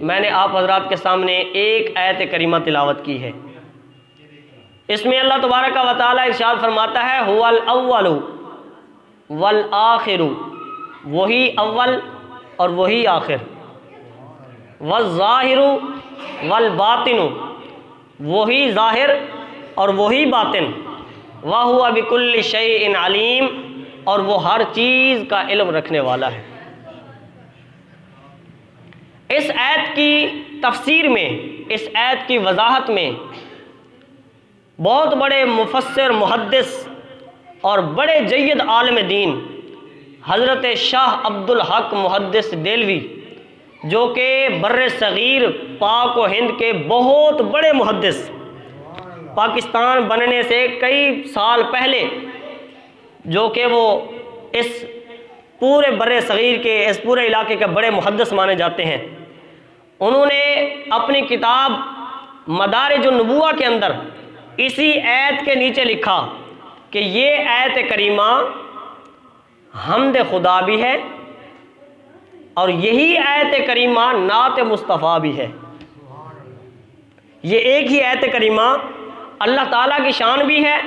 मैंने आप हजरात के सामने एक आयत करीमा तिलावत की है। इसमें अल्लाह तबारक व तआला इरशाद फरमाता है हुवल अव्वलु वल आखिरु, वही अव्वल और वही आखिर, वज़्ज़ाहिरु वल बातिनु, वही ज़ाहिर और वही बातिन, व हुवा बिकुल्लि शैइन अलीम, और वो हर चीज़ का इल्म रखने वाला है। इस आयत की तफसीर में, इस आयत की वजाहत में बहुत बड़े मुफस्सिर मुहद्दिस और बड़े जय्यद आलिम दीन हज़रत शाह अब्दुल हक मुहद्दिस देलवी, जो कि बर्रे सगीर पाक व हिंद के बहुत बड़े मुहद्दिस, पाकिस्तान बनने से कई साल पहले, जो कि वो इस पूरे बर्रे सगीर के, इस पूरे इलाके के बड़े मुहद्दिस माने जाते हैं, उन्होंने अपनी किताब मदारिजुन नबुव्वा के अंदर इसी आयत के नीचे लिखा कि ये आयत करीमा हम्द खुदा भी है और यही आयत करीमा नात मुस्तफ़ा भी है। ये एक ही आयत करीमा अल्लाह ताला की शान भी है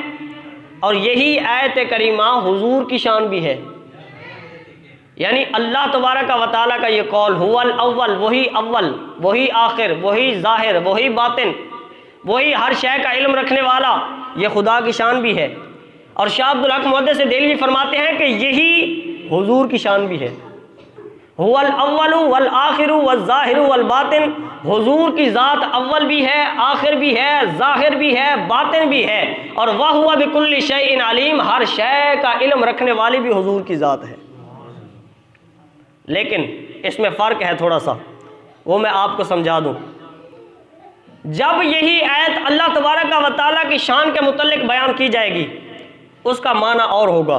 और यही आयत करीमा हुजूर की शान भी है। यानी अल्लाह तबारक व तआला का ये कौल हुवल अव्वल, वही अव्वल, वही आखिर, वही ज़ाहिर, वही बातिन, वही हर शय का इल्म रखने वाला, ये खुदा की शान भी है। और शाह अब्दुल हक मुहद्दिस देलवी फरमाते हैं कि यही हुजूर की शान भी है। हुवल अव्वलु वल आखिरु वल ज़ाहिरु वल बातिन, हुजूर की ज़ात अव्वल भी है, आखिर भी है, ज़ाहिर भी है, बातिन भी है, और वह हुवा बिकुल्लि शैइन अलीम, हर शय का इल्म रखने वाली भी हुजूर की ज़ात है। लेकिन इसमें फ़र्क है थोड़ा सा, वो मैं आपको समझा दूँ। जब यही आयत अल्लाह तबारक व तआला की शान के मुतल्लिक बयान की जाएगी, उसका माना और होगा,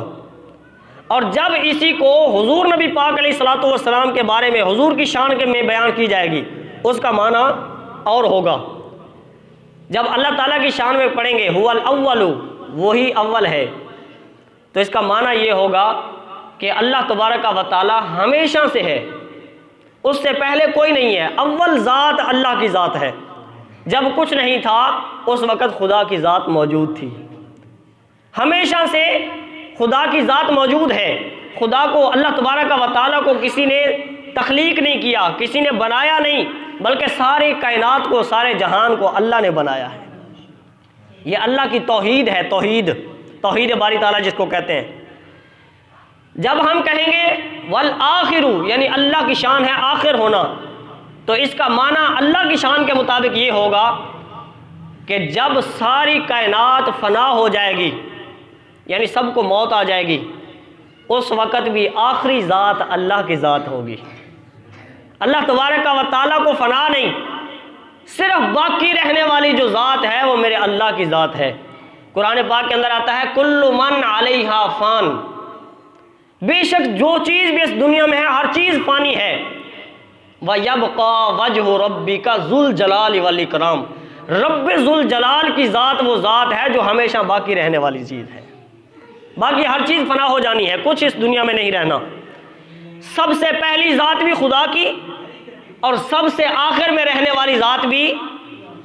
और जब इसी को हुजूर नबी पाक अलैहिस्सलातु वस्सलाम के बारे में, हुजूर की शान के में बयान की जाएगी, उसका माना और होगा। जब अल्लाह ताला की शान में पढ़ेंगे हुवल अव्वलु, वही अव्वल है, तो इसका माना ये होगा कि अल्लाह तबारक व तआला हमेशा से है, उससे पहले कोई नहीं है। अव्वल ज़ात अल्लाह की ज़ात है। जब कुछ नहीं था उस वक़्त खुदा की ज़ात मौजूद थी। हमेशा से खुदा की ज़ात मौजूद है। खुदा को, अल्लाह तबारक व तआला को किसी ने तख्लीक नहीं किया, किसी ने बनाया नहीं, बल्कि सारी कायनात को, सारे जहान को अल्लाह ने बनाया है। ये अल्लाह की तौहीद है, तौहीद, तौहीद बारी ताला जिसको कहते हैं। जब हम कहेंगे वल आखिरु, यानी अल्लाह की शान है आखिर होना, तो इसका माना अल्लाह की शान के मुताबिक ये होगा कि जब सारी कायनात फना हो जाएगी, यानी सबको मौत आ जाएगी, उस वक़्त भी आखिरी ज़ात अल्लाह की ज़ात होगी। अल्लाह तबारक व तआला को फना नहीं, सिर्फ बाकी रहने वाली जो ज़ात है वो मेरे अल्लाह की ज़ात है। कुरान पाक के अंदर आता है कुल्लु मन अलैहा फ़ान, बेशक जो चीज़ भी इस दुनिया में है हर चीज़ फ़ानी है। व यबक़ा वजहु रब्बिका ज़ुल जलाल वल इकराम, रब्बे ज़ुल जलाल की ज़ात वो ज़ात है जो हमेशा बाकी रहने वाली चीज़ है। बाकी हर चीज़ फना हो जानी है, कुछ इस दुनिया में नहीं रहना। सबसे पहली ज़ात भी खुदा की और सबसे आखिर में रहने वाली ज़ात भी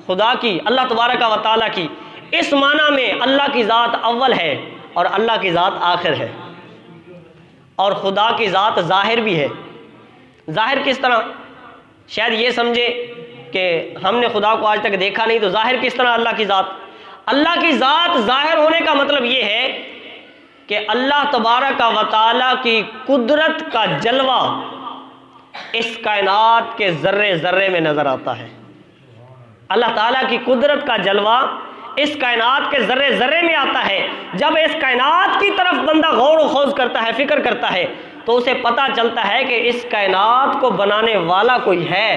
खुदा की, अल्लाह तबारक व तआला की। इस माना में अल्लाह की ज़ात अव्वल है और अल्लाह की ज़ात आखिर है, और खुदा की ज़ात ज़ाहिर भी है। ज़ाहिर किस तरह? शायद ये समझे कि हमने खुदा को आज तक देखा नहीं, तो ज़ाहिर किस तरह अल्लाह की ज़ात? अल्लाह की ज़ात ज़ाहिर होने का मतलब ये है कि अल्लाह तबारक व तआला की कुदरत का जलवा इस कायनात के ज़र्रे ज़र्रे में नज़र आता है। अल्लाह ताला की कुदरत का जलवा इस कायनात के ज़र्रे ज़र्रे में आता है। जब इस कायनात की तरफ बंदा गौर व खौज़ करता है, फ़िक्र करता है, तो उसे पता चलता है कि इस कायनात को बनाने वाला कोई है।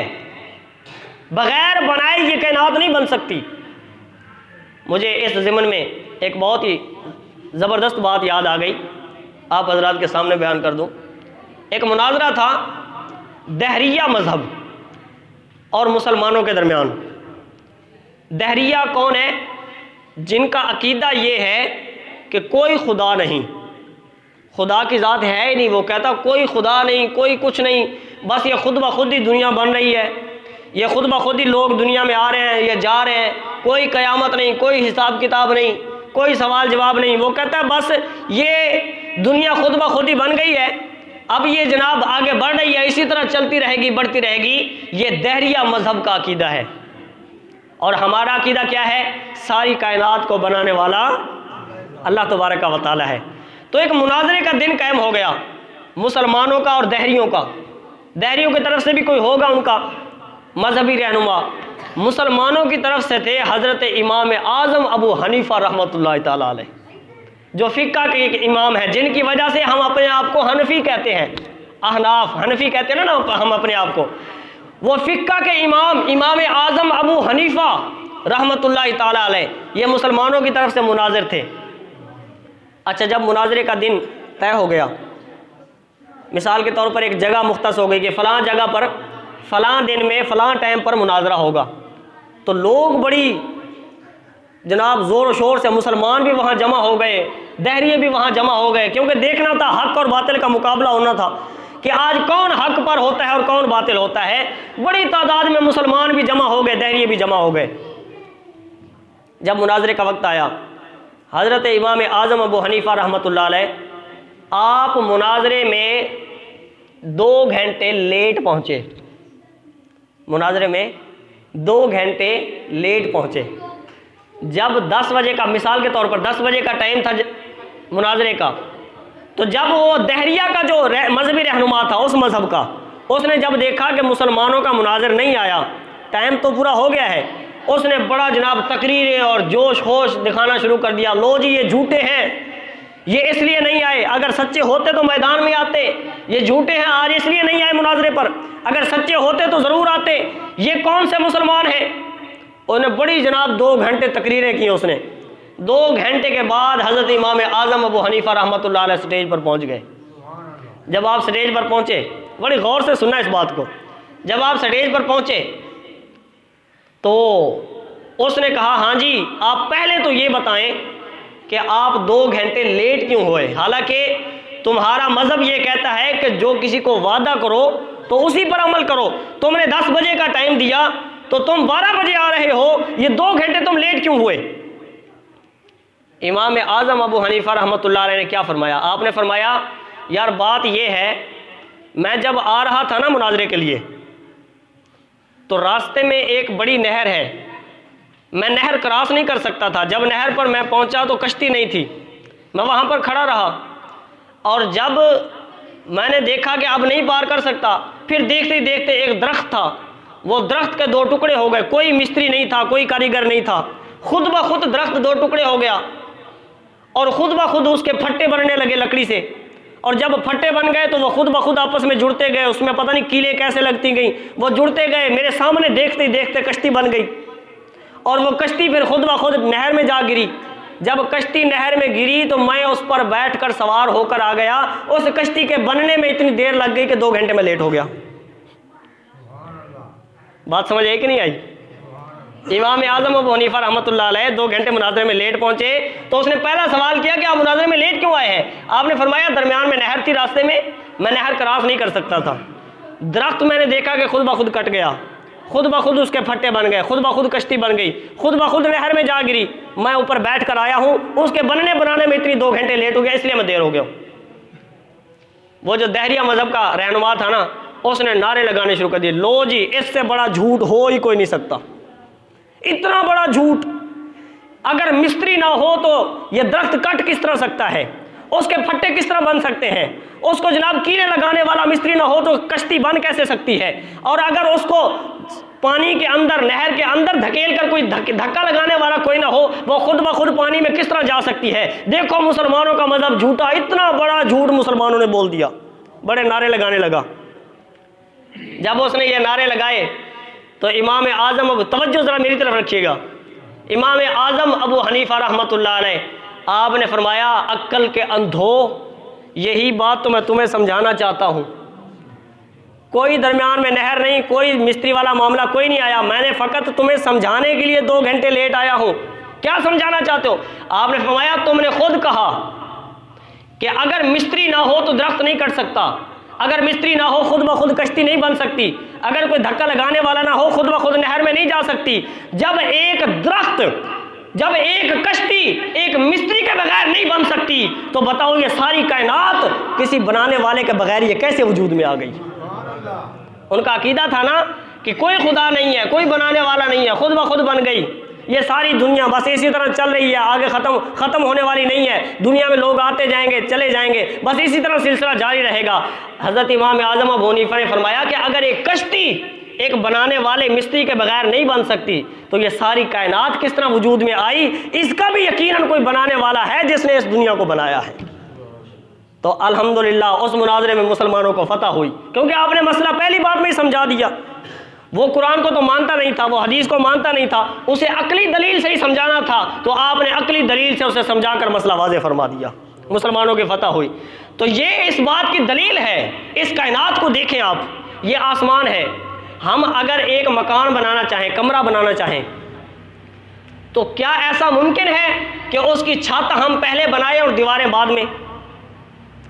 बग़ैर बनाए ये कायनात नहीं बन सकती। मुझे इस ज़िमन में एक बहुत ही ज़बरदस्त बात याद आ गई, आप हज़रात के सामने बयान कर दूँ। एक मुनाज़रा था दहरिया मज़हब और मुसलमानों के दरमियान। दहरिया कौन है? जिनका अकीदा ये है कि कोई खुदा नहीं, खुदा की ज़ात है ही नहीं। वो कहता कोई खुदा नहीं, कोई कुछ नहीं, बस ये खुद ब खुद ही दुनिया बन रही है, ये खुद ब खुद ही लोग दुनिया में आ रहे हैं, ये जा रहे हैं, कोई क़यामत नहीं, कोई हिसाब किताब नहीं, कोई सवाल जवाब नहीं। वो कहता है बस ये दुनिया खुद ब खुद ही बन गई है, अब ये जनाब आगे बढ़ रही है, इसी तरह चलती रहेगी, बढ़ती रहेगी। ये दहरिया मजहब का अकीदा है। और हमारा अकीदा क्या है? सारी कायनात को बनाने वाला अल्लाह तबारक व तआला है। तो एक मुनाजरे का दिन कायम हो गया मुसलमानों का और दहरियों का। दहरियों की तरफ से भी कोई होगा उनका मजहबी रहनुमा, मुसलमानों की तरफ से थे हज़रत इमाम आज़म अबू हनीफ़ा रहमतुल्लाह ताला अलैह, जो फ़िक़्ह के एक इमाम है, जिनकी वजह से हम अपने आप को हनफी कहते हैं, अहनाफ हनफी कहते हैं ना हम अपने आप को। वो फ़िक़्ह के इमाम इमाम आज़म अबू हनीफ़ा रहमतुल्लाह ताला अलैह, ये मुसलमानों की तरफ से मुनाजिर थे। अच्छा, जब मुनाजरे का दिन तय हो गया, मिसाल के तौर पर एक जगह मुख्तस हो गई कि फ़लाँ जगह पर फ़लाँ दिन में फ़लाँ टाइम पर मुनाजरा होगा, तो लोग बड़ी जनाब ज़ोर शोर से, मुसलमान भी वहाँ जमा हो गए, दहरिये भी वहाँ जमा हो गए, क्योंकि देखना था, हक़ और बातिल का मुकाबला होना था कि आज कौन हक़ पर होता है और कौन बातिल होता है। बड़ी तादाद में मुसलमान भी जमा हो गए, दहरिये भी जमा हो गए। जब मुनाजरे का वक्त आया, हज़रत इमाम आज़म अबू हनीफ़ा रहमतुल्लाह अलैह आप मुनाजरे में 2 घंटे लेट पहुँचे, मुनाजरे में 2 घंटे लेट पहुँचे। जब 10 बजे का, मिसाल के तौर पर 10 बजे का टाइम था मुनाजरे का, तो जब वो दहरिया का जो मजहबी रहनुमा था उस मज़हब का, उसने जब देखा कि मुसलमानों का मुनाजर नहीं आया, टाइम तो पूरा हो गया है, उसने बड़ा जनाब तकरीरें और जोश होश दिखाना शुरू कर दिया। लो जी, ये झूठे हैं, ये इसलिए नहीं आए, अगर सच्चे होते तो मैदान में आते, ये झूठे हैं आज इसलिए नहीं आए मुनाजरे पर, अगर सच्चे होते तो ज़रूर आते, ये कौन से मुसलमान हैं। उन्हें बड़ी जनाब 2 घंटे तकरीरें की उसने। 2 घंटे के बाद हज़रत इमाम आज़म अबू हनीफ़ा रहमतुल्लाह अलैह स्टेज पर पहुँच गए। जब आप स्टेज पर पहुँचे, बड़ी गौर से सुनना इस बात को, जब आप स्टेज पर पहुँचे तो उसने कहा, हाँ जी, आप पहले तो ये बताएं कि आप 2 घंटे लेट क्यों हुए। हालांकि तुम्हारा मज़हब ये कहता है कि जो किसी को वादा करो तो उसी पर अमल करो। तुमने 10 बजे का टाइम दिया तो तुम 12 बजे आ रहे हो, ये 2 घंटे तुम लेट क्यों हुए। इमाम आज़म अबू हनीफ़ा रहमतुल्लाह अलैह ने क्या फरमाया? आपने फरमाया, यार बात ये है, मैं जब आ रहा था ना मुनाजरे के लिए, तो रास्ते में एक बड़ी नहर है, मैं नहर क्रॉस नहीं कर सकता था। जब नहर पर मैं पहुंचा तो कश्ती नहीं थी, मैं वहां पर खड़ा रहा, और जब मैंने देखा कि अब नहीं पार कर सकता, फिर देखते ही देखते एक दरख्त था, वो दरख्त के 2 टुकड़े हो गए। कोई मिस्त्री नहीं था, कोई कारीगर नहीं था, खुद ब खुद दरख्त 2 टुकड़े हो गया और खुद ब खुद उसके फट्टे बनने लगे लकड़ी से। और जब फट्टे बन गए तो वो खुद ब खुद आपस में जुड़ते गए, उसमें पता नहीं कीलें कैसे लगती गई, वो जुड़ते गए। मेरे सामने देखते ही देखते कश्ती बन गई, और वो कश्ती फिर खुद ब खुद नहर में जा गिरी। जब कश्ती नहर में गिरी तो मैं उस पर बैठकर सवार होकर आ गया। उस कश्ती के बनने में इतनी देर लग गई कि 2 घंटे में लेट हो गया। बात समझ आई कि नहीं आई? इमाम आज़म अबू हनीफ़ा रहमतुल्लाह अलैह 2 घंटे मुनाजरे में लेट पहुंचे, तो उसने पहला सवाल किया कि आप मुनाजरे में लेट क्यों आए हैं। आपने फरमाया, दरमियान में नहर थी, रास्ते में मैं नहर क्रॉस नहीं कर सकता था। दरख्त मैंने देखा कि खुद ब खुद कट गया, खुद ब खुद उसके फट्टे बन गए, खुद ब खुद कश्ती बन गई, खुद ब खुद नहर में जा गिरी। मैं ऊपर बैठ कर आया हूँ, उसके बनने बनाने में इतनी 2 घंटे लेट हो गया, इसलिए मैं देर हो गया। वो जो दहरिया मजहब का रहनुमा था ना, उसने नारे लगाने शुरू कर दिए, लो जी, इससे बड़ा झूठ हो ही कोई नहीं सकता, इतना बड़ा झूठ। अगर मिस्त्री ना हो तो ये दरख्त कट किस तरह सकता है, उसके फट्टे किस तरह बन सकते हैं, उसको जनाब कीले लगाने वाला मिस्त्री ना हो तो कश्ती बन कैसे सकती है, और अगर उसको पानी के अंदर, नहर के अंदर धकेल कर कोई धक्का लगाने वाला कोई ना हो, वो खुद ब खुद पानी में किस तरह जा सकती है। देखो मुसलमानों का मजहब झूठा, इतना बड़ा झूठ मुसलमानों ने बोल दिया। बड़े नारे लगाने लगा। जब उसने ये नारे लगाए तो इमाम आज़म, अब तवज्जो ज़रा मेरी तरफ रखिएगा, इमाम आज़म अबू हनीफ़ा रहमतुल्लाह अलैह आपने फरमाया, अक्ल के अंधो, यही बात तो मैं तुम्हें समझाना चाहता हूँ। कोई दरमियान में नहर नहीं, कोई मिस्त्री वाला मामला कोई नहीं आया, मैंने फ़कत तुम्हें समझाने के लिए 2 घंटे लेट आया हूँ। क्या समझाना चाहते हो? आपने फरमाया, तुमने खुद कहा कि अगर मिस्त्री ना हो तो दरख्त नहीं कट सकता, अगर मिस्त्री ना हो खुद ब खुद कश्ती नहीं बन सकती, अगर कोई धक्का लगाने वाला ना हो खुद ब खुद नहर में नहीं जा सकती। जब एक दरख्त, जब एक कश्ती एक मिस्त्री के बगैर नहीं बन सकती, तो बताओ ये सारी कायनात किसी बनाने वाले के बगैर ये कैसे वजूद में आ गई। उनका अकीदा था ना कि कोई खुदा नहीं है, कोई बनाने वाला नहीं है, खुद ब खुद बन गई ये सारी दुनिया, बस इसी तरह चल रही है, आगे ख़त्म होने वाली नहीं है। दुनिया में लोग आते जाएंगे चले जाएंगे, बस इसी तरह सिलसिला जारी रहेगा। हज़रत इमाम आज़म अबू हनीफा ने फरमाया कि अगर एक कश्ती एक बनाने वाले मिस्त्री के बगैर नहीं बन सकती, तो ये सारी कायनात किस तरह वजूद में आई। इसका भी यकीनन कोई बनाने वाला है जिसने इस दुनिया को बनाया है। तो अल्हम्दुलिल्लाह उस मुनाजरे में मुसलमानों को फतह हुई, क्योंकि आपने मसला पहली बात में ही समझा दिया। वो कुरान को तो मानता नहीं था, वो हदीस को मानता नहीं था, उसे अकली दलील से ही समझाना था, तो आपने अकली दलील से उसे समझाकर मसला वाज़े फरमा दिया, मुसलमानों की फतह हुई। तो ये इस बात की दलील है। इस कायनात को देखें आप, ये आसमान है, हम अगर एक मकान बनाना चाहें, कमरा बनाना चाहें, तो क्या ऐसा मुमकिन है कि उसकी छत हम पहले बनाएं और दीवारें बाद में?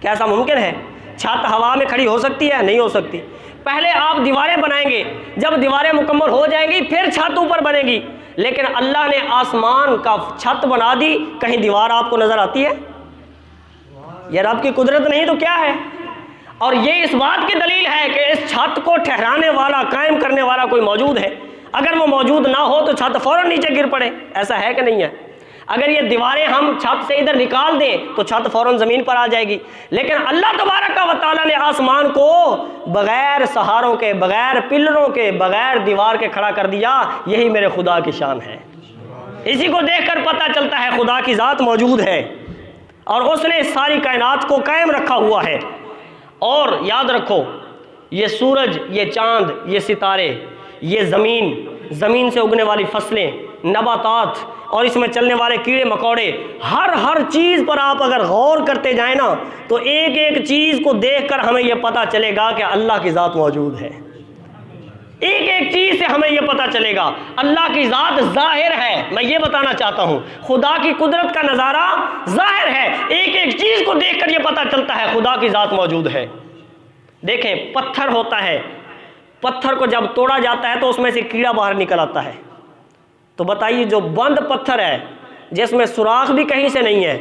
क्या ऐसा मुमकिन है? छत हवा में खड़ी हो सकती है? नहीं हो सकती। पहले आप दीवारें बनाएंगे, जब दीवारें मुकम्मल हो जाएंगी फिर छत ऊपर बनेगी। लेकिन अल्लाह ने आसमान का छत बना दी, कहीं दीवार आपको नजर आती है? ये रब की कुदरत नहीं तो क्या है? और ये इस बात की दलील है कि इस छत को ठहराने वाला, कायम करने वाला कोई मौजूद है। अगर वो मौजूद ना हो तो छत फौरन नीचे गिर पड़े, ऐसा है कि नहीं है? अगर ये दीवारें हम छत से इधर निकाल दें तो छत फौरन ज़मीन पर आ जाएगी। लेकिन अल्लाह तबारक व तआला ने आसमान को बग़ैर सहारों के, बग़ैर पिलरों के, बग़ैर दीवार के खड़ा कर दिया। यही मेरे खुदा की शान है। इसी को देखकर पता चलता है खुदा की ज़ात मौजूद है और उसने सारी कायनात को कायम रखा हुआ है। और याद रखो, ये सूरज, ये चाँद, ये सितारे, ये ज़मीन से उगने वाली फसलें, नबातात और इसमें चलने वाले कीड़े मकोड़े, हर चीज़ पर आप अगर गौर करते जाएं ना, तो एक एक चीज़ को देखकर हमें यह पता चलेगा कि अल्लाह की ज़ात मौजूद है। एक एक चीज़ से हमें यह पता चलेगा अल्लाह की ज़ात ज़ाहिर है। मैं ये बताना चाहता हूँ, खुदा की कुदरत का नज़ारा ज़ाहिर है। एक एक चीज़ को देखकर यह पता चलता है खुदा की ज़ात मौजूद है। देखें, पत्थर होता है, पत्थर को जब तोड़ा जाता है तो उसमें से कीड़ा बाहर निकल आता है। तो बताइए, जो बंद पत्थर है जिसमें सुराख भी कहीं से नहीं है,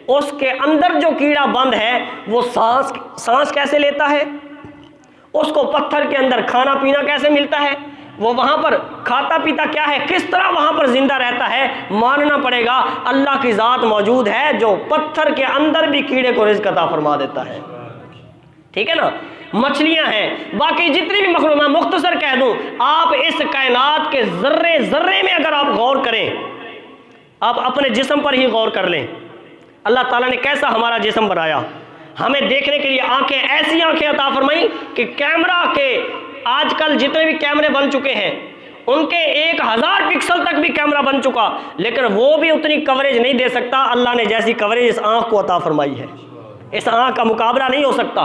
उसके अंदर जो कीड़ा बंद है वो सांस कैसे लेता है? उसको पत्थर के अंदर खाना पीना कैसे मिलता है? वो वहाँ पर खाता पीता क्या है? किस तरह वहाँ पर जिंदा रहता है? मानना पड़ेगा अल्लाह की ज़ात मौजूद है जो पत्थर के अंदर भी कीड़े को रिज़्क़ अता फरमा देता है। ठीक है ना? मछलियां हैं, बाकी जितनी भी मखलूक, मैं मुख्तसर कह दूं, आप इस कायनात के जर्रे जर्रे में अगर आप गौर करें, आप अपने जिस्म पर ही गौर कर लें। अल्लाह ताला ने कैसा हमारा जिस्म बनाया, हमें देखने के लिए आंखें, ऐसी आंखें अता फरमाई कि कैमरा के आजकल जितने भी कैमरे बन चुके हैं उनके 1000 पिक्सल तक भी कैमरा बन चुका, लेकिन वो भी उतनी कवरेज नहीं दे सकता अल्लाह ने जैसी कवरेज इस आँख को अता फरमाई है। इस आँख का मुकाबला नहीं हो सकता।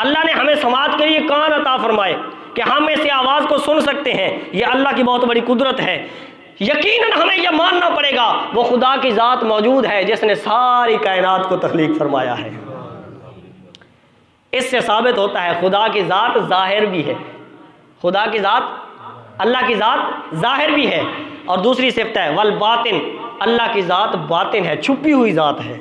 अल्लाह ने हमें समाज के लिए कान अता फरमाए कि हम ऐसी आवाज़ को सुन सकते हैं। ये अल्लाह की बहुत बड़ी कुदरत है। यकीनन हमें यह मानना पड़ेगा वो खुदा की ज़ात मौजूद है जिसने सारी कायनात को तख्लीक फरमाया है। इससे साबित होता है खुदा की ज़ात ज़ाहिर भी है। खुदा की ज़ात, अल्लाह की ज़ात ज़ाहिर भी है। और दूसरी सिफ़त है वल बातिन, अल्लाह की ज़ात बातिन है, छुपी हुई ज़ात है।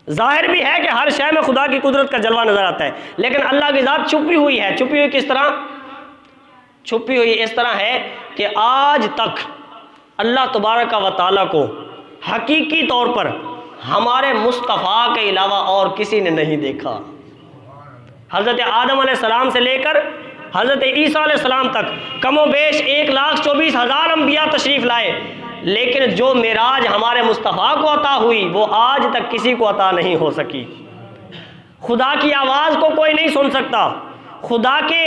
ज़ाहिर भी है कि हर शय में खुदा की कुदरत का जलवा नज़र आता है, लेकिन अल्लाह की ज़ात छुपी हुई है। छुपी हुई किस तरह? छुपी हुई इस तरह है कि आज तक अल्लाह तबारक व तआला को हकीकी तौर पर हमारे मुस्तफ़ा के अलावा और किसी ने नहीं देखा। हज़रत आदम अलैहिस्सलाम से लेकर हज़रत ईसा अलैहिस्सलाम तक कमोबेश 1,24,000 अंबिया तशरीफ़ लाए, लेकिन जो मेराज हमारे मुस्तफ़ा को अता हुई वो आज तक किसी को अता नहीं हो सकी। खुदा की आवाज़ को कोई नहीं सुन सकता। खुदा के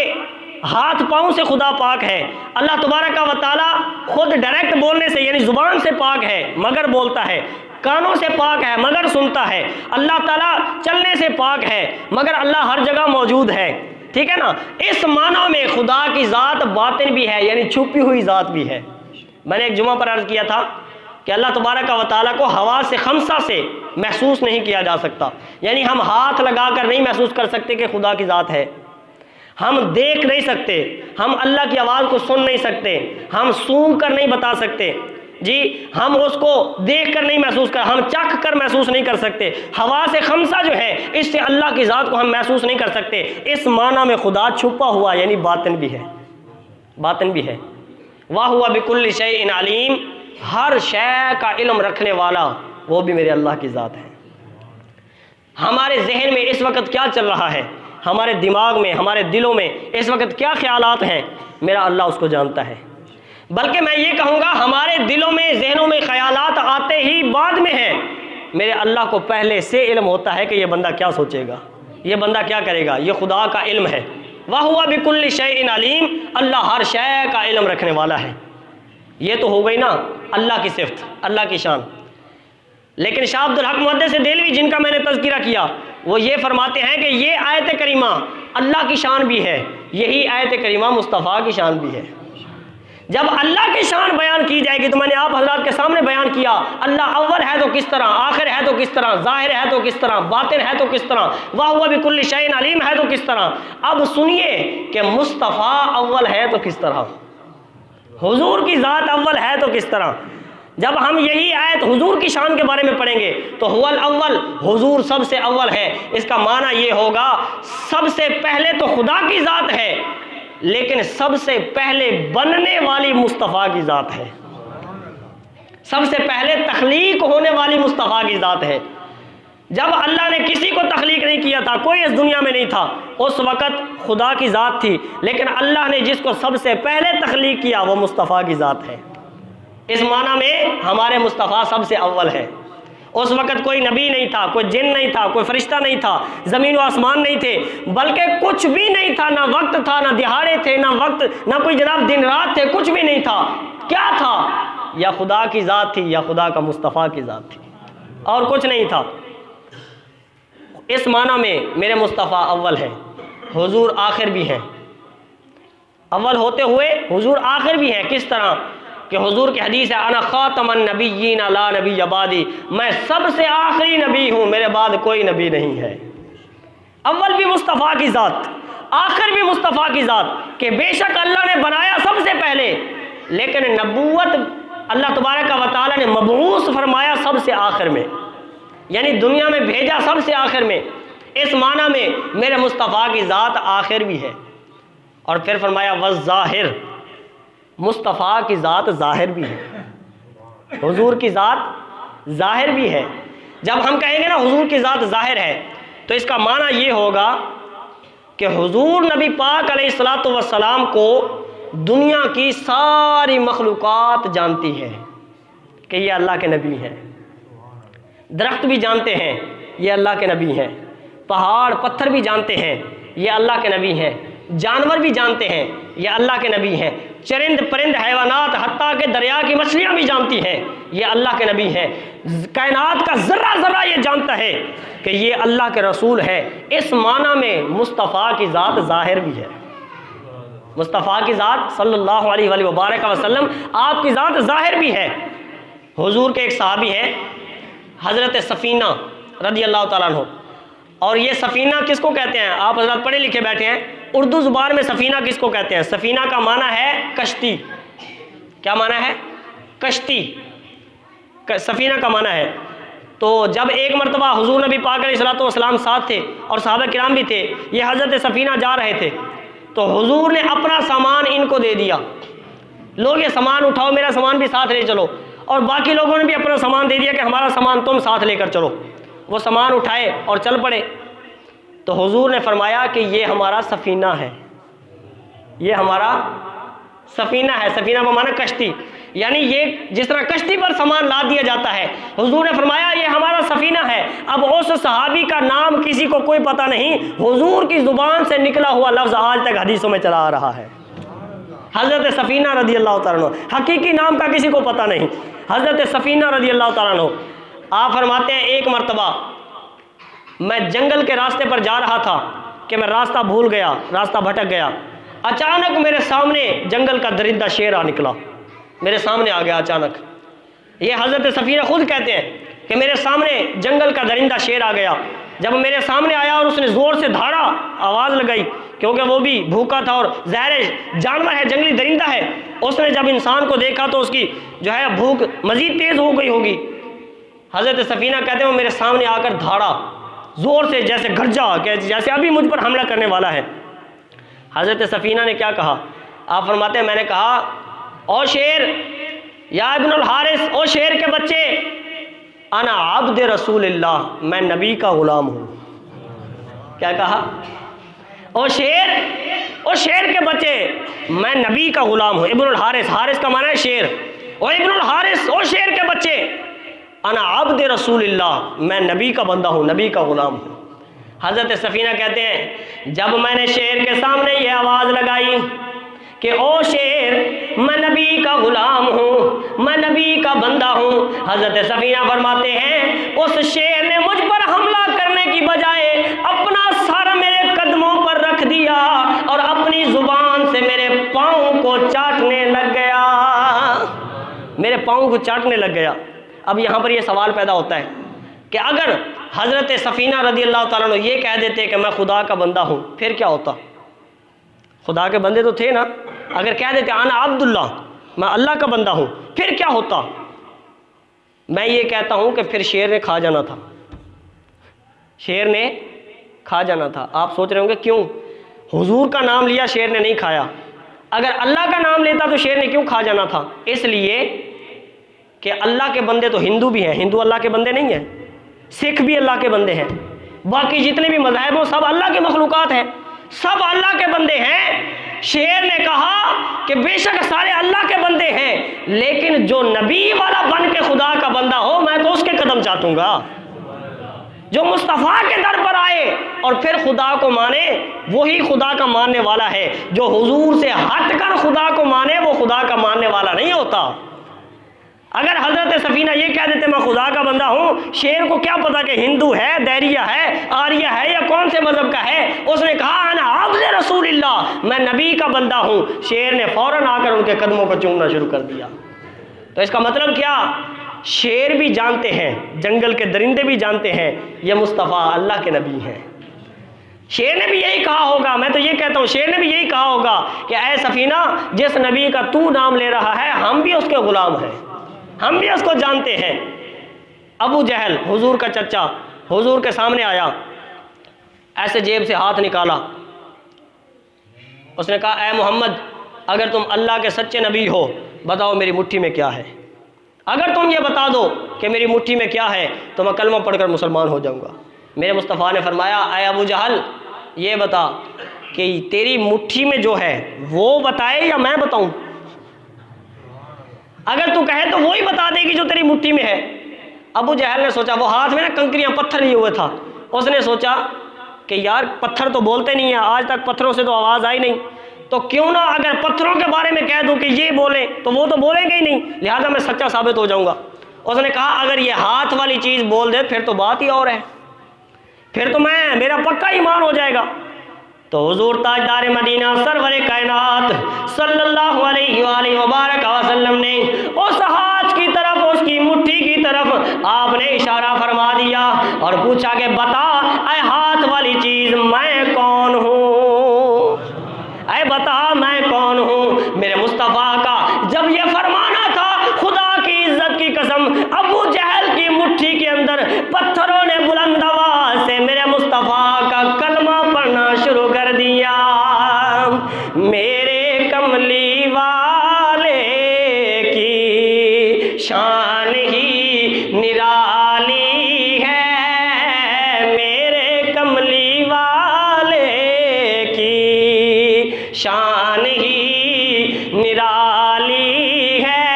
हाथ पाँव से खुदा पाक है। अल्लाह तबारक व तआला खुद डायरेक्ट बोलने से यानी ज़ुबान से पाक है मगर बोलता है, कानों से पाक है मगर सुनता है। अल्लाह ताला चलने से पाक है मगर अल्लाह हर जगह मौजूद है। ठीक है ना? इस माना में खुदा की ज़ात बातिन भी है, यानी छुपी हुई ज़ात भी है। मैंने एक जुमा पर अर्ज़ किया था कि अल्लाह तबारक व तआला को हवा से खमसा से महसूस नहीं किया जा सकता, यानी हम हाथ लगाकर नहीं महसूस कर सकते कि खुदा की ज़ात है। हम देख नहीं सकते, हम अल्लाह की आवाज़ को सुन नहीं सकते, हम सूंघ कर नहीं बता सकते जी, हम उसको देख कर नहीं महसूस कर, हम चख कर महसूस नहीं कर सकते। हवा से खमसा जो है, इससे अल्लाह की ज़ात को हम महसूस नहीं कर सकते। इस माना में खुदा छुपा हुआ यानी बातिन भी है, बातिन भी है। वाह हुआ बिकुल्लि शैइन अलीम, हर शय का इल्म रखने वाला वो भी मेरे अल्लाह की ज़ात है। हमारे जहन में इस वक्त क्या चल रहा है, हमारे दिमाग में, हमारे दिलों में इस वक्त क्या ख्यालात हैं, मेरा अल्लाह उसको जानता है। बल्कि मैं ये कहूँगा हमारे दिलों में, जहनों में ख्यालात आते ही बाद में है। मेरे अल्लाह को पहले से इल्म होता है कि ये बंदा क्या सोचेगा, ये बंदा क्या करेगा, ये खुदा का इल्म है। वह हुआ बिकुल्लि शैइन अलीम, अल्लाह हर शय का इल्म रखने वाला है। ये तो हो गई ना अल्लाह की सिफ़त, अल्लाह की शान। लेकिन शाह अब्दुल हक मुहद्दिस देलवी जिनका मैंने तज़किरा किया, वो ये फरमाते हैं कि ये आयत करीमा अल्लाह की शान भी है, यही आयत करीमा मुस्तफ़ा की शान भी है। जब अल्लाह की शान बयान की जाएगी, तो मैंने आप हज़रात के सामने बयान किया, अल्लाह अव्वल है तो किस तरह, आखिर है तो किस तरह, ज़ाहिर है तो किस तरह, बातिन है तो किस तरह, वाह हुआ बिकुल्लि शैइन अलीम है तो किस तरह। अब सुनिए कि मुस्तफ़ा अव्वल है तो किस तरह, हुजूर की ज़ात अव्वल है तो किस तरह। जब हम यही आयत हुजूर की शान के बारे में पढ़ेंगे तो हुवल अव्वल, हुजूर सबसे अव्वल है, इसका माना ये होगा सबसे पहले तो खुदा की ज़ात है, लेकिन सबसे पहले बनने वाली मुस्तफ़ा की ज़ात है, सबसे पहले तख्लीक होने वाली मुस्तफ़ा की ज़ात है। जब अल्लाह ने किसी को तख्लीक नहीं किया था, कोई इस दुनिया में नहीं था, उस वक़्त खुदा की ज़ात थी, लेकिन अल्लाह ने जिसको सबसे पहले तख्लीक किया वो मुस्तफ़ा की ज़ात है। इस माना में हमारे मुस्तफ़ा सबसे अव्वल है। उस वक़्त कोई नबी नहीं था, कोई जिन नहीं था, कोई फरिश्ता नहीं था, ज़मीन व आसमान नहीं थे, बल्कि कुछ भी नहीं था, ना वक्त था, ना दिहाड़े थे, ना वक्त, ना कोई जनाब दिन रात थे, कुछ भी नहीं था। क्या था? या खुदा की ज़ात थी या खुदा का मुस्तफ़ा की ज़ात थी, और कुछ नहीं था। इस माना में मेरे मुस्तफ़ा अव्वल है, हुजूर आखिर भी है। अव्वल होते हुए हुजूर आखिर भी है। किस तरह कि हुजूर की हदीस है, अना खातमन नबिय्यीन ला नबी अबादी, मैं सबसे आखिरी नबी हूँ, मेरे बाद कोई नबी नहीं है। अव्वल भी मुस्तफ़ा की ज़ात, आखिर भी मुस्तफ़ा की ज़ात, कि बेशक अल्लाह ने बनाया सबसे पहले, लेकिन नबूवत अल्लाह तबारक व तआला ने मबऊस फरमाया सबसे आखिर में, यानी दुनिया में भेजा सबसे आखिर में। इस माना में मेरे मुस्तफ़ा की ज़ात आखिर भी है। और फिर फरमाया वज़ाहिर, मुस्तफ़ा की ज़ात ज़ाहिर भी है, हुजूर की ज़ात ज़ाहिर भी है। जब हम कहेंगे ना हुजूर की ज़ात ज़ाहिर है, तो इसका माना ये होगा कि हुजूर नबी पाक अलैहिस्सलातु वस्सलाम को दुनिया की सारी मखलूक़ात जानती है कि ये अल्लाह के नबी हैं। दरख्त भी जानते हैं ये अल्लाह के नबी हैं, पहाड़ पत्थर भी जानते हैं ये अल्लाह के नबी हैं, जानवर भी जानते हैं ये अल्लाह के नबी हैं, चरिंद परिंद हैवानात हत्ता के दरिया की मछलियाँ भी जानती हैं ये अल्लाह के नबी हैं। कायनात का ज़र्रा ज़र्रा ये जानता है कि ये अल्लाह के रसूल है। इस माना में मुस्तफ़ा की ज़ात ज़ाहिर भी है। मुस्तफ़ा की ज़ात सल्लल्लाहु अलैहि वसल्लम आपकी ज़ात ज़ाहिर भी है। हुजूर के एक सहाबी हैं हज़रत सफ़ीना रज़ी अल्लाह ताला अन्हु, और ये सफ़ीना किसको कहते हैं? आप हज़रत पढ़े लिखे बैठे हैं, उर्दू ज़ुबान में सफ़ीना किसको कहते हैं? सफ़ीना का माना है कश्ती। क्या माना है? कश्ती। सफ़ीना का माना है। तो जब एक मरतबा हुजूर नबी पाक अलैहिस्सलातु वस्सलाम साथ थे और सहाबा किराम भी थे, ये हज़रत सफ़ीना जा रहे थे, तो हुजूर ने अपना सामान इनको दे दिया, लोग ये सामान उठाओ, मेरा सामान भी साथ ले चलो, और बाकी लोगों ने भी अपना सामान दे दिया कि हमारा सामान तुम साथ लेकर चलो। वो सामान उठाए और चल पड़े। तो हुजूर ने फरमाया कि ये हमारा सफ़ीना है, ये हमारा सफ़ीना है। सफ़ीना का माना कश्ती, यानी ये जिस तरह कश्ती पर सामान लाद दिया जाता है, हुजूर ने फरमाया ये हमारा सफ़ीना है। अब उस सहाबी का नाम किसी को कोई पता नहीं, हुजूर की ज़ुबान से निकला हुआ लफ्ज़ आज तक हदीसों में चला आ रहा है, हज़रत सफ़ीना रज़ी अल्लाह ताला अन्हु। हकीकी नाम का किसी को पता नहीं, हज़रत सफ़ीना रज़ी अल्लाह ताला अन्हु। आप फरमाते हैं एक मरतबा मैं जंगल के रास्ते पर जा रहा था कि मैं रास्ता भूल गया, रास्ता भटक गया। अचानक मेरे सामने जंगल का दरिंदा शेर आ निकला, मेरे सामने आ गया अचानक। ये हज़रत सफ़ीना खुद कहते हैं कि मेरे सामने जंगल का दरिंदा शेर आ गया। जब मेरे सामने आया और उसने ज़ोर से धाड़ा, आवाज़ लगाई, क्योंकि वो भी भूखा था और ज़ाहिर जानवर है, जंगली दरिंदा है। उसने जब इंसान को देखा तो उसकी जो है भूख मज़ीद तेज़ हो गई होगी। हज़रत सफ़ीना कहते हैं वो मेरे सामने आकर धाड़ा ज़ोर से, जैसे गरजा, जैसे अभी मुझ पर हमला करने वाला है। हज़रत सफ़ीना ने क्या कहा? आप फरमाते हैं मैंने कहा, ओ शेर, या इब्नुल हारिस, ओ शेर के बच्चे, अना अब्द रसूलिल्लाह, मैं नबी का ग़ुलाम हूँ। क्या कहा? ओ शेर के बच्चे, मैं नबी का ग़ुलाम हूँ। इब्नुल हारिस, हारिस का माना है शेर। ओ इब्नुल हारिस, ओ शेर के बच्चे, अना अब्द रसूलिल्लाह, मैं नबी का बंदा हूँ, नबी का ग़ुलाम हूँ। हज़रत सफ़ीना कहते हैं जब मैंने शेर के सामने ये आवाज़ लगाई कि ओ शेर, मैं नबी का ग़ुलाम हूँ, मैं नबी का बंदा हूँ, हज़रत सफ़ीना फरमाते हैं उस शेर ने मुझ पर हमला करने की बजाय अपना सर मेरे कदमों पर रख दिया और अपनी ज़ुबान से मेरे पाँव को चाटने लग गया, मेरे पाँव को चाटने लग गया। अब यहाँ पर यह सवाल पैदा होता है कि अगर हज़रत सफ़ीना रज़ी अल्लाह ताला अन्हु ये कह देते कि मैं खुदा का बंदा हूँ, फिर क्या होता? खुदा के बंदे तो थे ना। अगर कह देते आना अब्दुल्ला, मैं अल्लाह का बंदा हूँ, फिर क्या होता? मैं ये कहता हूँ कि फिर शेर ने खा जाना था, शेर ने खा जाना था। आप सोच रहे होंगे क्यों? हुजूर का नाम लिया, शेर ने नहीं खाया। अगर अल्लाह का नाम लेता तो शेर ने क्यों खा जाना था? इसलिए कि अल्लाह के बंदे तो हिंदू भी हैं, हिंदू अल्लाह के बंदे नहीं हैं, सिख भी अल्लाह के बंदे हैं, बाकी जितने भी मज़हब हो सब अल्लाह के मखलूक़ात हैं, सब अल्लाह के बंदे हैं। शेर ने कहा कि बेशक सारे अल्लाह के बंदे हैं, लेकिन जो नबी वाला बन के खुदा का बंदा हो, मैं तो उसके कदम चाटूंगा। जो मुस्तफ़ा के दर पर आए और फिर खुदा को माने, वही खुदा का मानने वाला है। जो हुजूर से हटकर खुदा को माने, वो खुदा का मानने वाला नहीं होता। अगर हज़रत सफ़ीना ये कह देते मैं खुदा का बंदा हूँ, शेर को क्या पता कि हिंदू है, दैरिया है, आर्या है या कौन से मज़हब का है। उसने कहा अना अब्द रसूलिल्लाह, मैं नबी का बंदा हूँ। शेर ने फ़ौरन आकर उनके कदमों को चूमना शुरू कर दिया। तो इसका मतलब क्या? शेर भी जानते हैं, जंगल के दरिंदे भी जानते हैं ये मुस्तफ़ा अल्लाह के नबी हैं। शेर ने भी यही कहा होगा, मैं तो ये कहता हूँ शेर ने भी यही कहा होगा कि ऐ सफ़ीना, जिस नबी का तू नाम ले रहा है हम भी उसके ग़ुलाम हैं, हम भी उसको जानते हैं। अबू जहल, हुजूर का चचा, हुजूर के सामने आया, ऐसे जेब से हाथ निकाला, उसने कहा ऐ मोहम्मद, अगर तुम अल्लाह के सच्चे नबी हो, बताओ मेरी मुट्ठी में क्या है। अगर तुम ये बता दो कि मेरी मुट्ठी में क्या है तो मैं कलमा पढ़कर मुसलमान हो जाऊंगा। मेरे मुस्तफ़ा ने फरमाया ऐ अबू जहल, ये बता कि तेरी मुट्ठी में जो है वो बताए या मैं बताऊं? अगर तू कहे तो वो ही बता देगी जो तेरी मुट्ठी में है। अबू जहल ने सोचा, वो हाथ में ना कंकरियां, पत्थर लिए हुए था, उसने सोचा कि यार पत्थर तो बोलते नहीं है, आज तक पत्थरों से तो आवाज़ आई नहीं, तो क्यों ना अगर पत्थरों के बारे में कह दूं कि ये बोले तो वो तो बोलेंगे ही नहीं, लिहाजा मैं सच्चा साबित हो जाऊंगा। उसने कहा अगर ये हाथ वाली चीज़ बोल दे फिर तो बात ही और है, फिर तो मेरा पक्का ईमान हो जाएगा। तो हुजूर ताजदार मदीना सरवर कायनात सल्लल्लाहु अलैहि वसल्लम ने उस हाथ की तरफ, उसकी मुट्ठी की तरफ आपने इशारा फरमा दिया और पूछा कि बता ऐ हाथ वाली चीज़ मैं कौन हूँ, ऐ बता मैं कौन हूँ। मेरे मुस्तफ़ा का जब ये फरमाना था, खुदा की इज्जत की कसम, अबू जहल की मुट्ठी के अंदर पत्थरों ने बुलंद आवाज़ से मेरे मुस्तफ़ा का कलमा पढ़ना शुरू कर दिया। मेरे कमली वाले की शान ही निराली है, मेरे कमली वाले की शान ही निराली है,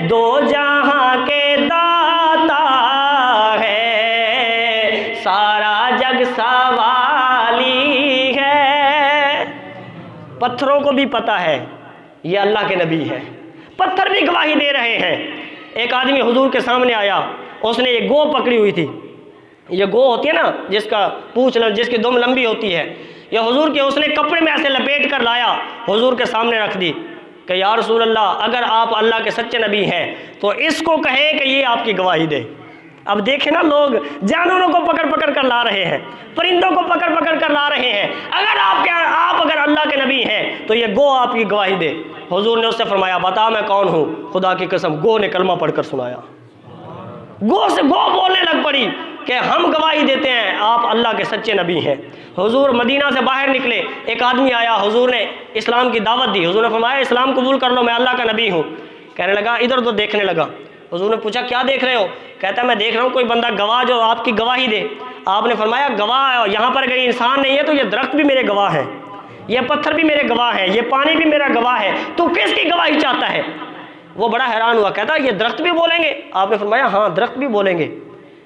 दो जहां के दाता है, सारा जग सवाली है। पत्थरों को भी पता है ये अल्लाह के नबी है, पत्थर भी गवाही दे रहे हैं। एक आदमी हुजूर के सामने आया, उसने एक गो पकड़ी हुई थी, ये गो होती है ना जिसका पूंछ, जिसकी दुम लंबी होती है, ये हुजूर के उसने कपड़े में ऐसे लपेट कर लाया, हुजूर के सामने रख दी कि या रसूल अल्लाह, अगर आप अल्लाह के सच्चे नबी हैं तो इसको कहे कि ये आपकी गवाही दे। अब देखे ना, लोग जानवरों को पकड़ पकड़ कर ला रहे हैं, परिंदों को पकड़ पकड़ कर ला रहे हैं। अगर आप अगर अल्लाह के नबी हैं तो ये गो आपकी गवाही दे। हुजूर ने उससे फरमाया, बता मैं कौन हूँ। खुदा की कसम, गो ने कलमा पढ़कर सुनाया। गो से गो बोलने लग पड़ी कि हम गवाही देते हैं आप अल्लाह के सच्चे नबी हैं। हुजूर मदीना से बाहर निकले, एक आदमी आया, हुजूर ने इस्लाम की दावत दी। हुजूर ने फरमाया, इस्लाम कबूल कर लो, मैं अल्लाह का नबी हूँ। कहने लगा, इधर उधर देखने लगा। हुजूर ने पूछा, क्या देख रहे हो? कहता, मैं देख रहा हूँ कोई बंदा गवाह जो आपकी गवाही दे। आपने फरमाया, गवाह यहाँ पर अगर इंसान नहीं है तो ये दरख्त भी मेरे गवाह है, ये पत्थर भी मेरे गवाह है, ये पानी भी मेरा गवाह है, तो किसकी गवाही चाहता है? वो बड़ा हैरान हुआ, कहता, ये दरख्त भी बोलेंगे? आपने फरमाया, हाँ दरख्त भी बोलेंगे।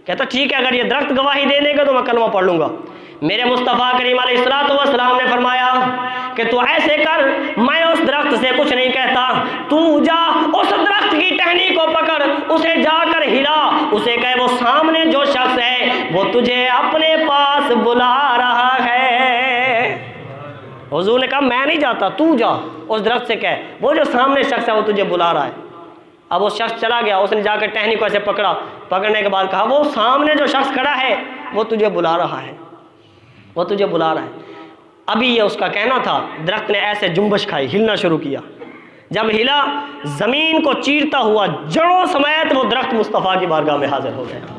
कहता, ठीक है, अगर ये दरख्त गवाही दे देगा तो मैं कलमा पढ़ लूँगा। मेरे मुस्तफ़ा करीम अलैहिस्सलाम ने फरमाया कि तू ऐसे कर, मैं उस दरख्त से कुछ नहीं कहता, तू जा उस दरख्त की टहनी को पकड़, उसे जाकर हिला, उसे कहे वो सामने जो शख्स है वो तुझे अपने पास बुला रहा है। हुजूर ने कहा, मैं नहीं जाता, तू जा उस दरख्त से कह, वो जो सामने शख्स है वो तुझे बुला रहा है। अब वो शख्स चला गया, उसने जाकर टहनी को ऐसे पकड़ा, पकड़ने के बाद कहा, वो सामने जो शख्स खड़ा है वो तुझे बुला रहा है, वो तुझे बुला रहा है। अभी ये उसका कहना था, दरख्त ने ऐसे जुम्बश खाई, हिलना शुरू किया। जब हिला, ज़मीन को चीरता हुआ जड़ों समेत वो दरख्त मुस्तफ़ा की बारगाह में हाजिर हो गया।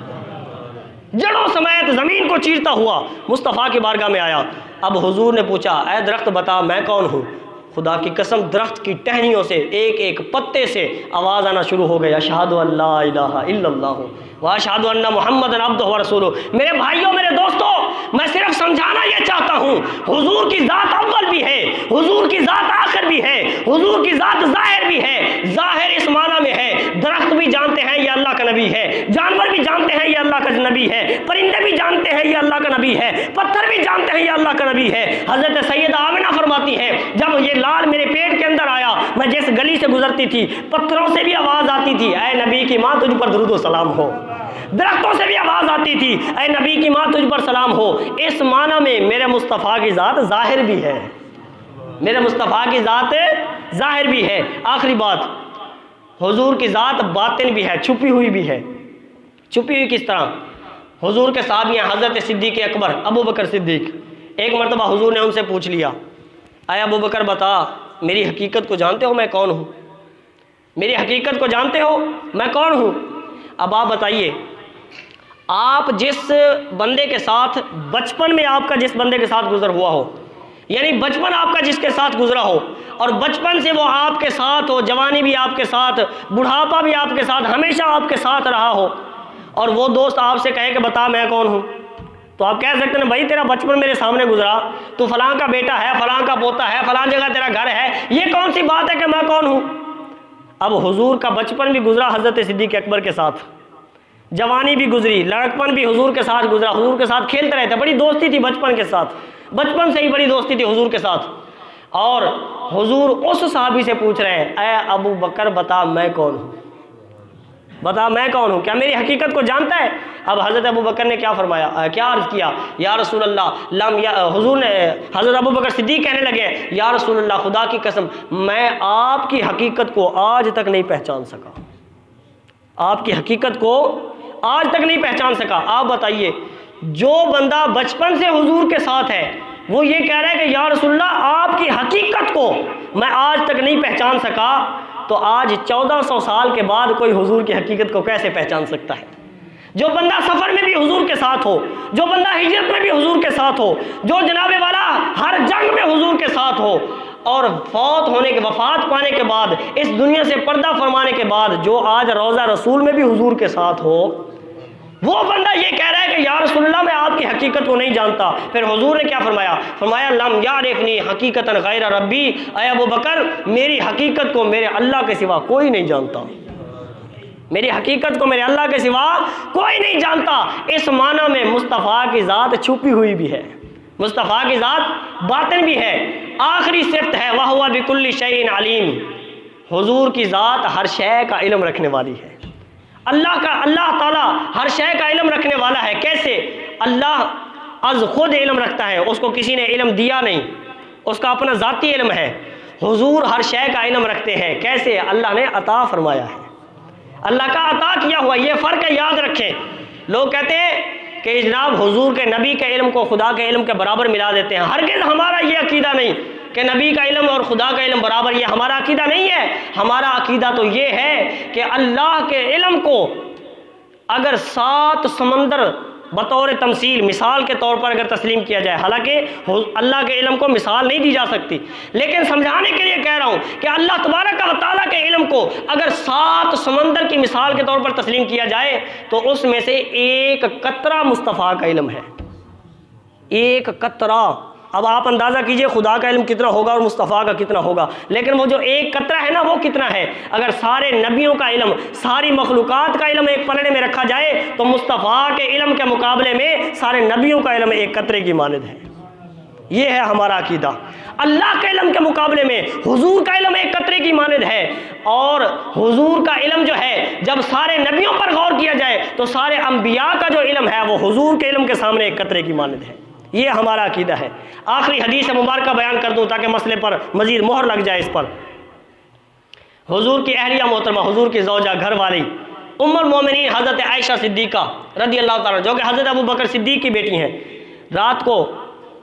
जड़ों समेत ज़मीन को चीरता हुआ मुस्तफ़ा की बारगाह में आया। अब हुजूर ने पूछा, ऐ दरख्त बता मैं कौन हूँ? खुदा की कसम, दरख्त की टहनियों से एक एक पत्ते से आवाज़ आना शुरू हो गई, अशहदु अल्ला इलाहा इल्लल्लाह व अशहदु अन्ना मुहम्मदन अब्दुहु व रसूलुहु। मेरे भाइयों, मेरे दोस्तों, मैं सिर्फ समझाना ये चाहता हूँ, हुजूर की ज़ात अव्वल भी है, हुजूर की ज़ात आखिर भी है, हुजूर की ज़ात ज़ाहिर भी है। ज़ाहिर इस माना में है, दरख्त भी जानते हैं ये अल्लाह का नबी है, जानवर भी जानते हैं ये अल्लाह का नबी है, परिंदे भी जानते हैं ये अल्लाह का नबी है, पत्थर भी जानते हैं ये अल्लाह का नबी है। हज़रत सैयदा आमिना फरमाती है, जब ये लाल मेरे पेट के अंदर आया, मैं जिस गली से गुजरती थी पत्थरों से भी आवाज़ आती थी, ऐ नबी की माँ तुझ पर दुरूद व सलाम हो। दरख्तों से भी आवाज़ आती थी, ऐ नबी की माँ तुझ पर सलाम हो। इस माना में मेरे मुस्तफ़ा की ज़ात ज़ाहिर भी है, मेरे मुस्तफ़ा की ज़ात ज़ाहिर भी है। आखिरी बात, हुजूर की ज़ात बातिन भी है, छुपी हुई भी है। छुपी हुई किस तरह? हुजूर के साहबियाँ हज़रत सिद्दीक़ अकबर, अबू बकर सिद्दीक़, एक मरतबा हुजूर ने उनसे पूछ लिया, आया अबू बकर बता, मेरी हकीकत को जानते हो मैं कौन हूँ? मेरी हकीकत को जानते हो मैं कौन हूँ? अब आप बताइए, आप जिस बंदे के साथ बचपन में आपका जिस बंदे के साथ गुजर हुआ हो, यानी बचपन आपका जिसके साथ गुजरा हो और बचपन से वो आपके साथ हो, जवानी भी आपके साथ, बुढ़ापा भी आपके साथ, हमेशा आपके साथ रहा हो, और वो दोस्त आपसे कहे कि बता मैं कौन हूँ, तो आप कह सकते हैं भाई तेरा बचपन मेरे सामने गुजरा, तू फलां का बेटा है, फलां का पोता है, फलां जगह तेरा घर है, ये कौन सी बात है कि मैं कौन हूँ? अब हुजूर का बचपन भी गुजरा हज़रत सिद्दीक़ अकबर के साथ, जवानी भी गुजरी, लड़कपन भी हुजूर के साथ गुजरा, हुजूर के साथ खेलते रहते, बड़ी दोस्ती थी बचपन के साथ, बचपन से ही बड़ी दोस्ती थी हुजूर के साथ। और हुजूर उस सहाबी से पूछ रहे हैं, ऐ अबू बकर बता मैं कौन हूँ, बता मैं कौन हूँ, क्या मेरी हकीकत को जानता है? अब हज़रत अबू बकर ने क्या फरमाया, क्या अर्ज़ किया, या रसूल अल्लाह लम, या हुजूर ने, हज़रत अबू बकर सिद्दीक़ कहने लगे, या रसूल अल्लाह खुदा की कसम मैं आपकी हकीकत को आज तक नहीं पहचान सका, आपकी हकीकत को आज तक नहीं पहचान सका। आप बताइए, जो बंदा बचपन से हुजूर के साथ है वो ये कह रहा है कि या रसूलल्लाह आपकी हकीकत को मैं आज तक नहीं पहचान सका, तो आज 1400 साल के बाद कोई हुजूर की हकीकत को कैसे पहचान सकता है? जो बंदा सफ़र में भी हुजूर के साथ हो, जो बंदा हिजरत में भी हुजूर के साथ हो, जो जनाबे वाला हर जंग में हुजूर के साथ हो, और फौत होने के, वफ़ात पाने के बाद, इस दुनिया से पर्दा फरमाने के बाद जो आज रोज़ा रसूल में भी हुजूर के साथ हो, वो बंदा ये कह रहा है कि या रसूलल्लाह मैं आपकी हकीकत को नहीं जानता। फिर हुजूर ने क्या फरमाया, फरमाया लम यारिफनी हकीकतन गैर रब्बी, ऐ अबू बकर मेरी हकीकत को मेरे अल्लाह के सिवा कोई नहीं जानता, मेरी हकीकत को मेरे अल्लाह के सिवा कोई नहीं जानता। इस माना में मुस्तफ़ा की ज़ात छुपी हुई भी है, मुस्तफ़ा की ज़ात बातिन भी है। आखिरी सिफ्त है वह हुआ बिकुल्ली शैइन अलीम, हुजूर की ज़ात हर शय का इल्म रखने वाली है। अल्लाह ताला हर शय का इल्म रखने वाला है। कैसे? अल्लाह अज खुद इल्म रखता है, उसको किसी ने इल्म दिया नहीं, उसका अपना ज़ाती इल्म है। हुजूर हर शय का इल्म रखते हैं। कैसे? अल्लाह ने अता फरमाया है, अल्लाह का अता किया हुआ, ये फ़र्क है, याद रखें। लोग कहते हैं कि जनाब हुजूर के नबी के इल्म को खुदा के इल्म के बराबर मिला देते हैं। हरगिज़ हमारा ये अकीदा नहीं कि नबी का इल्म और खुदा का इल्म बराबर, ये हमारा अकीदा नहीं है। हमारा अकीदा तो ये है कि अल्लाह के इल्म को अगर 7 समंदर बतौर तमसील मिसाल के तौर पर अगर तस्लीम किया जाए, हालांकि अल्लाह के इल्म को मिसाल नहीं दी जा सकती, लेकिन समझाने के लिए कह रहा हूँ कि अल्लाह तबारक व तआला के इल्म को अगर 7 समंदर की मिसाल के तौर पर तस्लीम किया जाए तो उसमें से एक कतरा मुस्तफ़ा का इल्म है, एक कतरा। अब आप अंदाज़ा कीजिए खुदा का इल्म कितना होगा और मुस्तफ़ा का कितना होगा, लेकिन वो जो एक कतरा है ना वो कितना है। अगर सारे नबियों का इल्म, सारी मखलूक़ात का इल्म एक पलड़े में रखा जाए तो मुस्तफ़ा के इल्म के मुकाबले में सारे नबियों का इल्म एक कतरे की मानद है। ये है हमारा अकीदा। अल्लाह के इल्म के मुकाबले में हुजूर का इल्म एक कतरे की मानद है, और हुजूर का इल्म जो है जब सारे नबियों पर गौर किया जाए तो सारे अम्बिया का जो इल्म है वो हुजूर के इल्म के सामने एक कतरे की मानद है। ये हमारा अकीदा है। आखिरी हदीस मुबारक बयान कर दूं ताकि मसले पर मजीद मोहर लग जाए। इस पर हुजूर की अहलिया मोहतरमा, हुजूर की ज़ौजा घर वाली उम्मुल मोमिनीन हज़रत आयशा सिद्दीक़ा रज़ी अल्लाह ताला, जो कि हज़रत अबू बकर सिद्दीक़ की बेटी हैं, रात को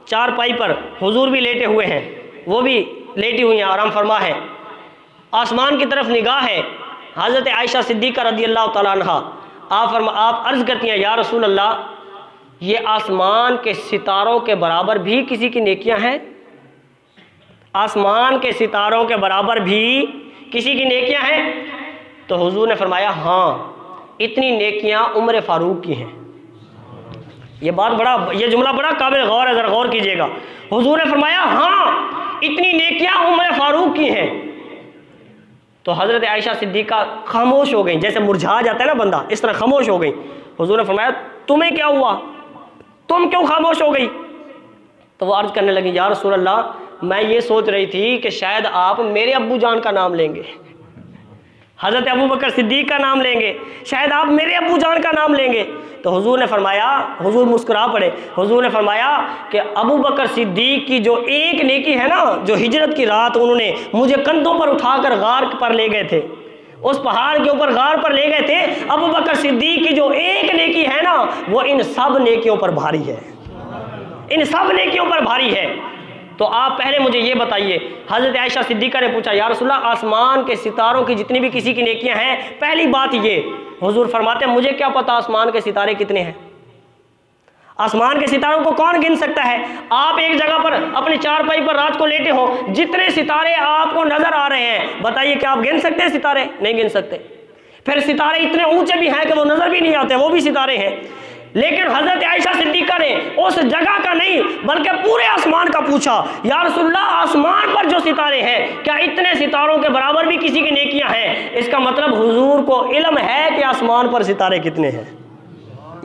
चारपाई पर हुजूर भी लेटे हुए हैं, वो भी लेटी हुई हैं, आराम फरमा है। आसमान की तरफ निगाह है हज़रत आयशा सिद्दीक़ा रज़ी अल्लाह ताला अन्हा। आप अर्ज़ करती हैं, या रसूल अल्लाह, ये आसमान के सितारों के बराबर भी किसी की नेकियां हैं? आसमान के सितारों के बराबर भी किसी की नेकियां हैं? तो हुजूर ने फरमाया, हाँ, इतनी नेकियां उम्र फारूक की हैं। ये जुमला बड़ा काबिल गौर है, ज़रा गौर कीजिएगा। हुजूर ने फरमाया, हाँ, इतनी नेकियां उम्र फारूक की हैं। तो हज़रत आयशा सिद्दीक़ा खामोश हो गई, जैसे मुरझा जाता है ना बंदा, इस तरह खामोश हो गई। हुजूर ने फरमाया, तुम्हें क्या हुआ, तुम क्यों खामोश हो गई? तो वो अर्ज़ करने लगी, या रसूल अल्लाह, मैं ये सोच रही थी कि शायद आप मेरे अब्बू जान का नाम लेंगे, हज़रत अबू बकर सिद्दीक़ का नाम लेंगे, शायद आप मेरे अब्बू जान का नाम लेंगे। तो हुजूर ने फरमाया, हुजूर मुस्कुरा पड़े, हुजूर ने फरमाया कि अबू बकर सिद्दीक़ की जो एक नेकी है ना, जो हिजरत की रात उन्होंने मुझे कंधों पर उठाकर गार पर ले गए थे, उस पहाड़ के ऊपर गार पर ले गए थे, अबू बकर सिद्दीक़ की जो एक नेकी है ना वो इन सब नेकियों पर भारी है, इन सब नेकियों पर भारी है। तो आप पहले मुझे ये बताइए, हज़रत आयशा सिद्दीक़ा ने पूछा, या रसूलल्लाह, आसमान के सितारों की जितनी भी किसी की नेकियां हैं, पहली बात ये, हुजूर फरमाते हैं, मुझे क्या पता आसमान के सितारे कितने हैं? आसमान के सितारों को कौन गिन सकता है? आप एक जगह पर अपनी चारपाई पर रात को लेटे हो, जितने सितारे आपको नजर आ रहे हैं, बताइए क्या आप गिन सकते हैं सितारे? नहीं गिन सकते। फिर सितारे इतने ऊंचे भी हैं कि वो नजर भी नहीं आते, वो भी सितारे हैं। लेकिन हजरत आयशा सिद्दीक़ा ने उस जगह का नहीं बल्कि पूरे आसमान का पूछा, या रसूलल्लाह, आसमान पर जो सितारे हैं, क्या इतने सितारों के बराबर भी किसी की नेकियां हैं? इसका मतलब हुजूर को इल्म है कि आसमान पर सितारे कितने हैं।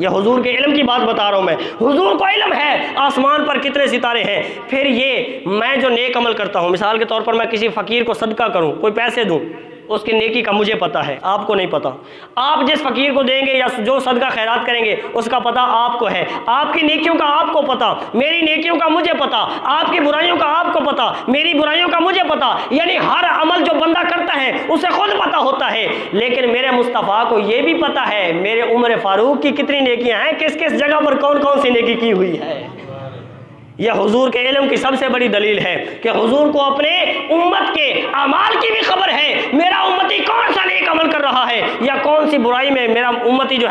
यह हुजूर के इल्म की बात बता रहा हूँ मैं, हुजूर को इल्म है आसमान पर कितने सितारे हैं। फिर ये मैं जो नेक अमल करता हूँ, मिसाल के तौर पर मैं किसी फ़कीर को सदका करूँ, कोई पैसे दूँ, उसकी नेकी का मुझे पता है, आपको नहीं पता। आप जिस फ़कीर को देंगे या जो सदका खैरात करेंगे उसका पता आपको है, आपकी नेकियों का आपको पता, मेरी नेकियों का मुझे पता, आपकी बुराइयों का आपको पता, मेरी बुराइयों का मुझे पता। यानी हर अमल जो बंदा करता है उसे खुद पता होता है। लेकिन मेरे मुस्तफ़ा को ये भी पता है मेरे उम्र फारूक की कितनी नेकियां हैं, किस किस जगह पर कौन कौन सी नेकी की हुई है। यह हुजूर के इल्म की सबसे बड़ी दलील है कि हुजूर को अपने उम्मत के अमाल की भी खबर है, मेरा उम्मती कौन सा नेक अमल कर रहा है या कौन सी बुराई में मेरा उम्मती जो